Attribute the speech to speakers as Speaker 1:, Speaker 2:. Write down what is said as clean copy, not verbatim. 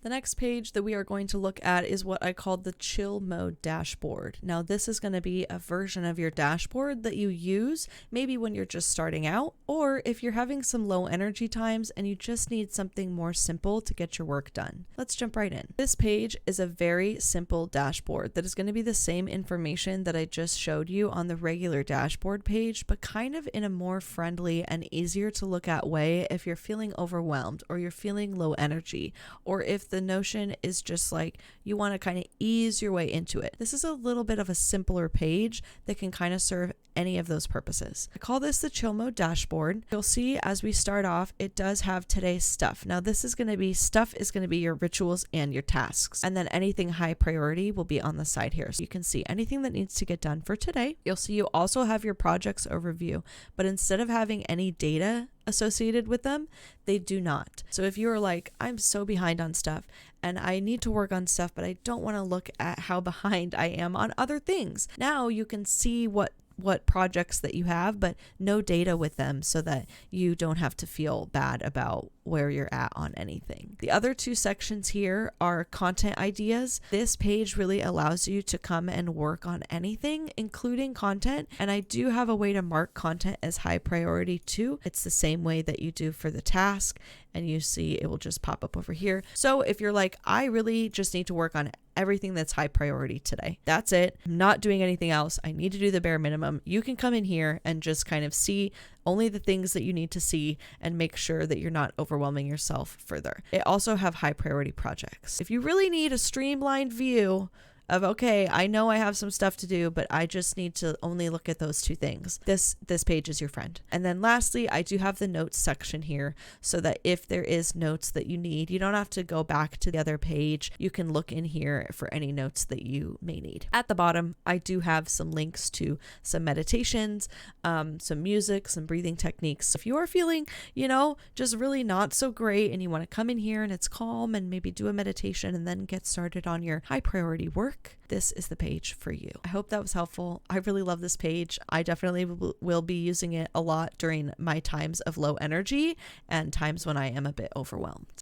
Speaker 1: The next page that we are going to look at is what I call the chill mode dashboard. Now, this is going to be a version of your dashboard that you use maybe when you're just starting out, or if you're having some low energy times and you just need something more simple to get your work done. Let's jump right in. This page is a very simple dashboard that is going to be the same information that I just showed you on the regular dashboard page, but kind of in a more friendly and easier to look at way if you're feeling overwhelmed or you're feeling low energy, or if the notion is just like you want to kind of ease your way into it. This is a little bit of a simpler page that can kind of serve any of those purposes. I call this the chill mode dashboard. You'll see as we start off, it does have today's stuff. Now this is going to be your rituals and your tasks. And then anything high priority will be on the side here. So you can see anything that needs to get done for today. You'll see you also have your projects overview, but instead of having any data associated with them, they do not. So if you're like, I'm so behind on stuff and I need to work on stuff, but I don't want to look at how behind I am on other things, now you can see what projects that you have, but no data with them, so that you don't have to feel bad about where you're at on anything. The other two sections here are content ideas. This page really allows you to come and work on anything, including content. And I do have a way to mark content as high priority too. It's the same way that you do for the task, and you see it will just pop up over here. So if you're like, I really just need to work on everything that's high priority today, that's it, I'm not doing anything else, I need to do the bare minimum, you can come in here and just kind of see only the things that you need to see and make sure that you're not overwhelming yourself further. It also have high priority projects. If you really need a streamlined view of, okay, I know I have some stuff to do, but I just need to only look at those two things, this page is your friend. And then lastly, I do have the notes section here, so that if there is notes that you need, you don't have to go back to the other page. You can look in here for any notes that you may need. At the bottom, I do have some links to some meditations, some music, some breathing techniques. If you are feeling, just really not so great and you want to come in here and it's calm and maybe do a meditation and then get started on your high priority work, this is the page for you. I hope that was helpful. I really love this page. I definitely will be using it a lot during my times of low energy and times when I am a bit overwhelmed.